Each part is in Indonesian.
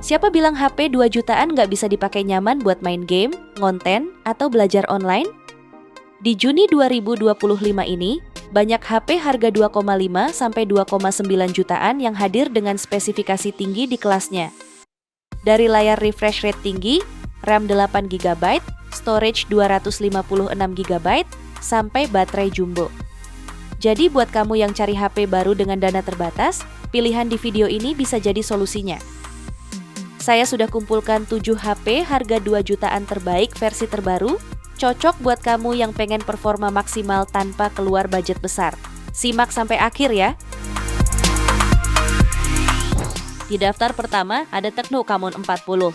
Siapa bilang HP 2 jutaan nggak bisa dipakai nyaman buat main game, ngonten, atau belajar online? Di Juni 2025 ini, banyak HP harga 2,5 sampai 2,9 jutaan yang hadir dengan spesifikasi tinggi di kelasnya. Dari layar refresh rate tinggi, RAM 8 GB, storage 256 GB, sampai baterai jumbo. Jadi buat kamu yang cari HP baru dengan dana terbatas, pilihan di video ini bisa jadi solusinya. Saya sudah kumpulkan 7 HP harga 2 jutaan terbaik versi terbaru, cocok buat kamu yang pengen performa maksimal tanpa keluar budget besar. Simak sampai akhir ya. Di daftar pertama ada Tecno Camon 40.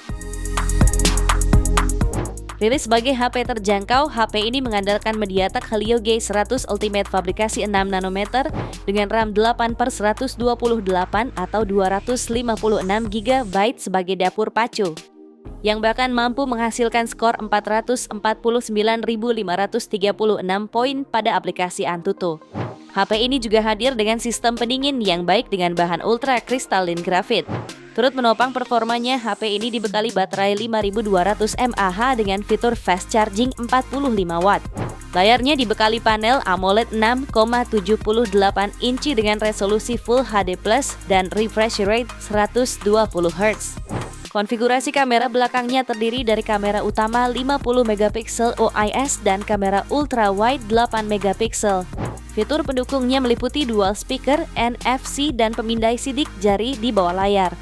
Rilis sebagai HP terjangkau, HP ini mengandalkan MediaTek Helio G100 Ultimate fabrikasi 6 nanometer dengan RAM 8/128 atau 256 GB sebagai dapur pacu, yang bahkan mampu menghasilkan skor 449.536 poin pada aplikasi Antutu. HP ini juga hadir dengan sistem pendingin yang baik dengan bahan ultra kristalin grafit. Turut menopang performanya, HP ini dibekali baterai 5200 mAh dengan fitur fast charging 45 watt. Layarnya dibekali panel AMOLED 6,78 inci dengan resolusi Full HD+ dan refresh rate 120 Hz. Konfigurasi kamera belakangnya terdiri dari kamera utama 50 megapiksel OIS dan kamera ultra wide 8 megapiksel. Fitur pendukungnya meliputi dual speaker, NFC, dan pemindai sidik jari di bawah layar.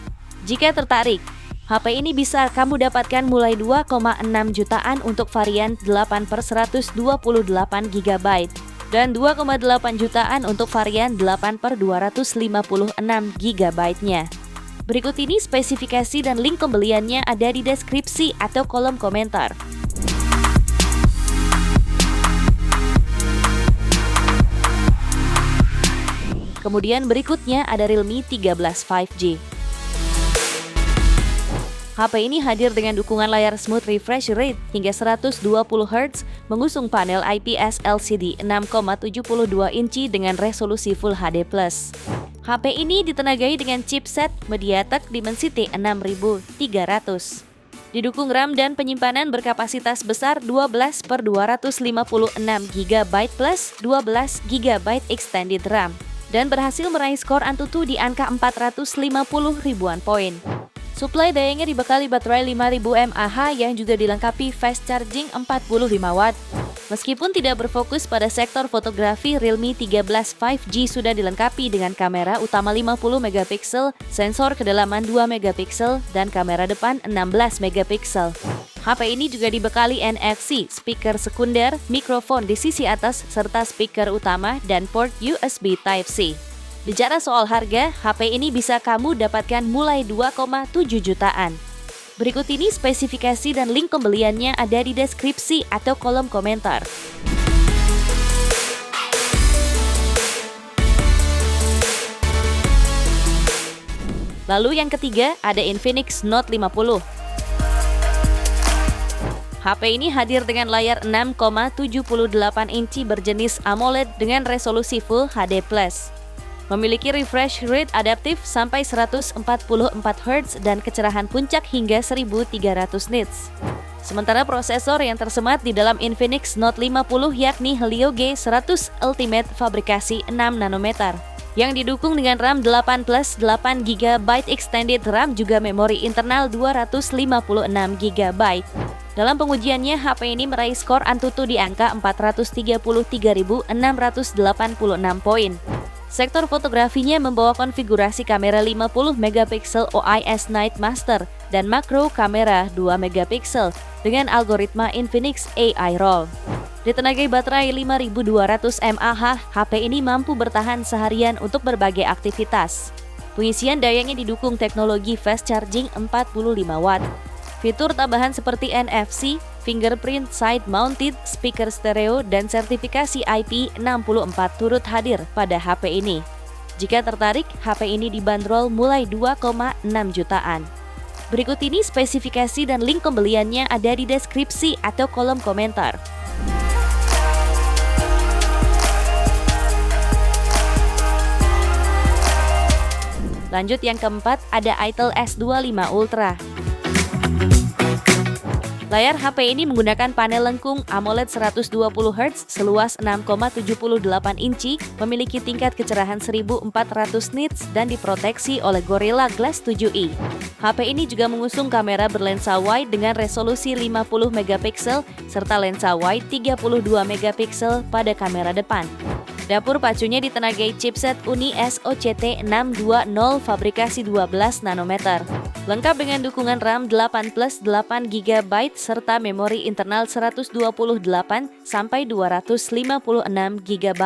Jika tertarik, HP ini bisa kamu dapatkan mulai 2,6 jutaan untuk varian 8/128 GB dan 2,8 jutaan untuk varian 8/256 GB-nya. Berikut ini spesifikasi dan link pembeliannya ada di deskripsi atau kolom komentar. Kemudian berikutnya ada Realme 13 5G. HP ini hadir dengan dukungan layar smooth refresh rate hingga 120 Hz, mengusung panel IPS LCD 6,72 inci dengan resolusi Full HD+. HP ini ditenagai dengan chipset MediaTek Dimensity 6300. Didukung RAM dan penyimpanan berkapasitas besar 12/256 GB plus 12 GB extended RAM dan berhasil meraih skor Antutu di angka 450 ribuan poin. Suplai dayanya dibekali baterai 5000 mAh yang juga dilengkapi fast charging 45 watt. Meskipun tidak berfokus pada sektor fotografi, Realme 13 5G sudah dilengkapi dengan kamera utama 50 megapiksel, sensor kedalaman 2 megapiksel, dan kamera depan 16 megapiksel. HP ini juga dibekali NFC, speaker sekunder, mikrofon di sisi atas, serta speaker utama dan port USB Type-C. Bicara soal harga, HP ini bisa kamu dapatkan mulai 2,7 jutaan. Berikut ini spesifikasi dan link pembeliannya ada di deskripsi atau kolom komentar. Lalu yang ketiga ada Infinix Note 50. HP ini hadir dengan layar 6,78 inci berjenis AMOLED dengan resolusi Full HD+. Memiliki refresh rate adaptif sampai 144 Hz dan kecerahan puncak hingga 1300 nits. Sementara prosesor yang tersemat di dalam Infinix Note 50 yakni Helio G100 Ultimate fabrikasi 6 nanometer yang didukung dengan RAM 8+8 GB extended RAM juga memori internal 256 GB. Dalam pengujiannya, HP ini meraih skor Antutu di angka 433.686 poin. Sektor fotografinya membawa konfigurasi kamera 50 megapiksel OIS Night Master dan makro kamera 2 megapiksel dengan algoritma Infinix AI Roll. Ditenagai baterai 5200 mAh, HP ini mampu bertahan seharian untuk berbagai aktivitas. Pengisian dayanya didukung teknologi fast charging 45 watt. Fitur tambahan seperti NFC, fingerprint side-mounted, speaker stereo, dan sertifikasi IP64 turut hadir pada HP ini. Jika tertarik, HP ini dibanderol mulai 2,6 jutaan. Berikut ini spesifikasi dan link pembeliannya ada di deskripsi atau kolom komentar. Lanjut yang keempat, ada Itel S25 Ultra. Layar HP ini menggunakan panel lengkung AMOLED 120Hz seluas 6,78 inci, memiliki tingkat kecerahan 1400 nits dan diproteksi oleh Gorilla Glass 7i. HP ini juga mengusung kamera berlensa wide dengan resolusi 50 megapiksel serta lensa wide 32 megapiksel pada kamera depan. Dapur pacunya ditenagai chipset Uni SOCT 620 fabrikasi 12 nanometer. Lengkap dengan dukungan RAM 8 plus 8 GB serta memori internal 128 sampai 256 GB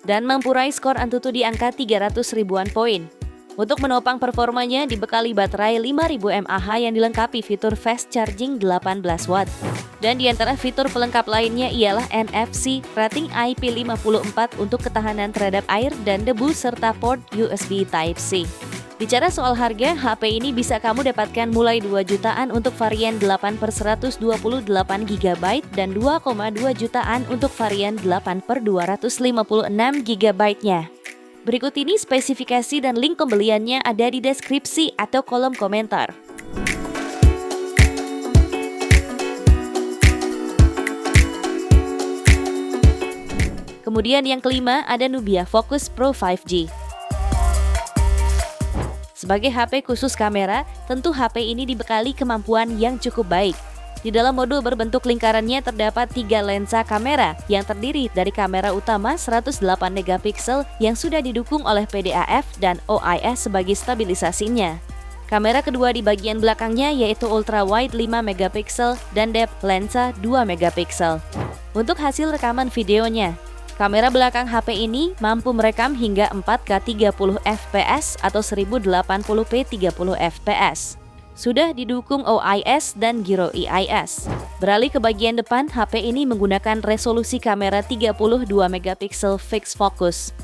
dan mampu raih skor Antutu di angka 300 ribuan poin. Untuk menopang performanya dibekali baterai 5000 mAh yang dilengkapi fitur fast charging 18 watt. Dan di antara fitur pelengkap lainnya ialah NFC, rating IP54 untuk ketahanan terhadap air dan debu serta port USB Type-C. Bicara soal harga, HP ini bisa kamu dapatkan mulai 2 jutaan untuk varian 8 per 128 GB dan 2,2 jutaan untuk varian 8 per 256 GB-nya. Berikut ini spesifikasi dan link pembeliannya ada di deskripsi atau kolom komentar. Kemudian yang kelima ada Nubia Focus Pro 5G. Sebagai HP khusus kamera, tentu HP ini dibekali kemampuan yang cukup baik. Di dalam modul berbentuk lingkarannya terdapat 3 lensa kamera yang terdiri dari kamera utama 108 megapiksel yang sudah didukung oleh PDAF dan OIS sebagai stabilisasinya. Kamera kedua di bagian belakangnya yaitu ultra wide 5 megapiksel dan depth lensa 2 megapiksel. Untuk hasil rekaman videonya, kamera belakang HP ini mampu merekam hingga 4K 30 fps atau 1080p 30 fps. Sudah didukung OIS dan Gyro EIS. Beralih ke bagian depan, HP ini menggunakan resolusi kamera 32 megapiksel fixed focus.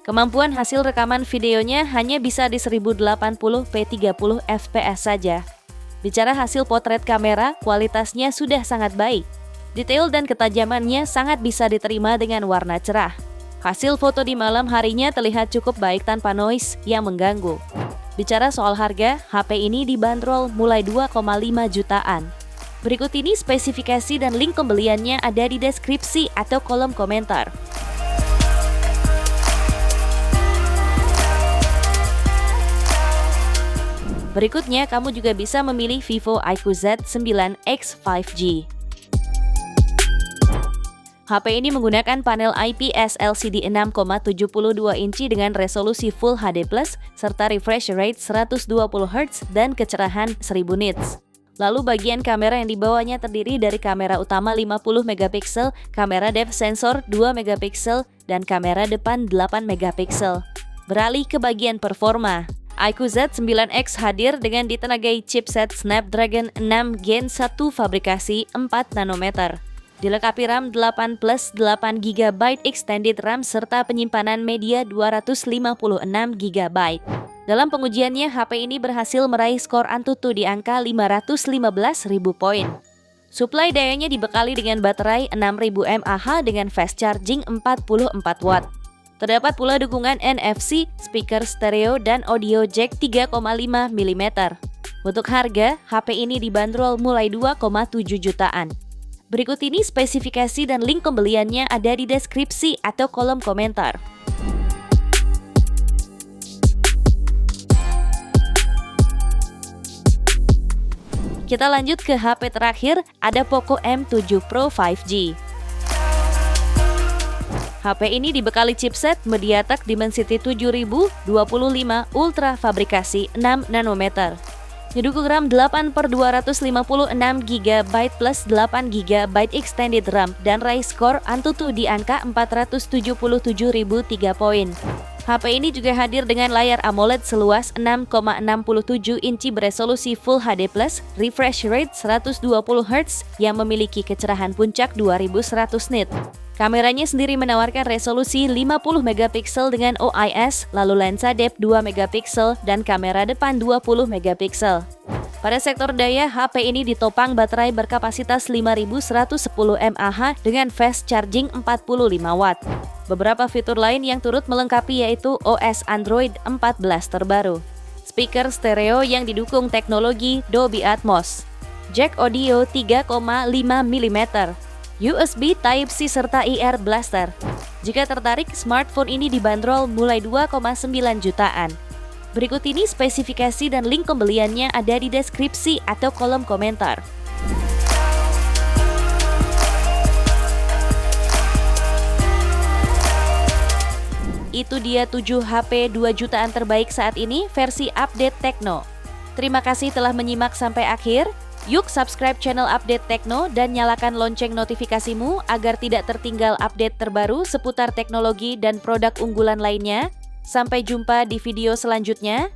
Kemampuan hasil rekaman videonya hanya bisa di 1080p 30 fps saja. Bicara hasil potret kamera, kualitasnya sudah sangat baik. Detail dan ketajamannya sangat bisa diterima dengan warna cerah. Hasil foto di malam harinya terlihat cukup baik tanpa noise yang mengganggu. Bicara soal harga, HP ini dibanderol mulai 2,5 jutaan. Berikut ini spesifikasi dan link pembeliannya ada di deskripsi atau kolom komentar. Berikutnya, kamu juga bisa memilih Vivo iQOO Z9X 5G. HP ini menggunakan panel IPS LCD 6,72 inci dengan resolusi Full HD+, serta refresh rate 120Hz dan kecerahan 1000 nits. Lalu bagian kamera yang dibawanya terdiri dari kamera utama 50 megapiksel, kamera depth sensor 2 megapiksel, dan kamera depan 8 megapiksel. Beralih ke bagian performa. iQOO Z9X hadir dengan ditenagai chipset Snapdragon 6 Gen 1 fabrikasi 4 nanometer. Dilengkapi RAM 8 plus 8 GB extended RAM serta penyimpanan media 256 GB. Dalam pengujiannya, HP ini berhasil meraih skor Antutu di angka 515.000 poin. Suplai dayanya dibekali dengan baterai 6000 mAh dengan fast charging 44 watt. Terdapat pula dukungan NFC, speaker stereo, dan audio jack 3,5 mm. Untuk harga, HP ini dibanderol mulai 2,7 jutaan. Berikut ini spesifikasi dan link pembeliannya ada di deskripsi atau kolom komentar. Kita lanjut ke HP terakhir, ada Poco M7 Pro 5G. HP ini dibekali chipset MediaTek Dimensity 7025 Ultra fabrikasi 6 nanometer. Didukung RAM 8 per 256 GB plus 8 GB extended RAM dan raih skor Antutu di angka 477.003 poin. HP ini juga hadir dengan layar AMOLED seluas 6,67 inci beresolusi Full HD+, refresh rate 120Hz yang memiliki kecerahan puncak 2100 nit. Kameranya sendiri menawarkan resolusi 50 megapiksel dengan OIS, lalu lensa depth 2 megapiksel dan kamera depan 20 megapiksel. Pada sektor daya, HP ini ditopang baterai berkapasitas 5110 mAh dengan fast charging 45 watt. Beberapa fitur lain yang turut melengkapi yaitu OS Android 14 terbaru. speaker stereo yang didukung teknologi Dolby Atmos, jack audio 3,5 mm, USB Type-C serta ear blaster. Jika tertarik, smartphone ini dibanderol mulai 2,9 jutaan. Berikut ini spesifikasi dan link pembeliannya ada di deskripsi atau kolom komentar. Itu dia 7 HP 2 jutaan terbaik saat ini versi Update Tekno. Terima kasih telah menyimak sampai akhir. Yuk subscribe channel Update Tekno dan nyalakan lonceng notifikasimu agar tidak tertinggal update terbaru seputar teknologi dan produk unggulan lainnya. Sampai jumpa di video selanjutnya.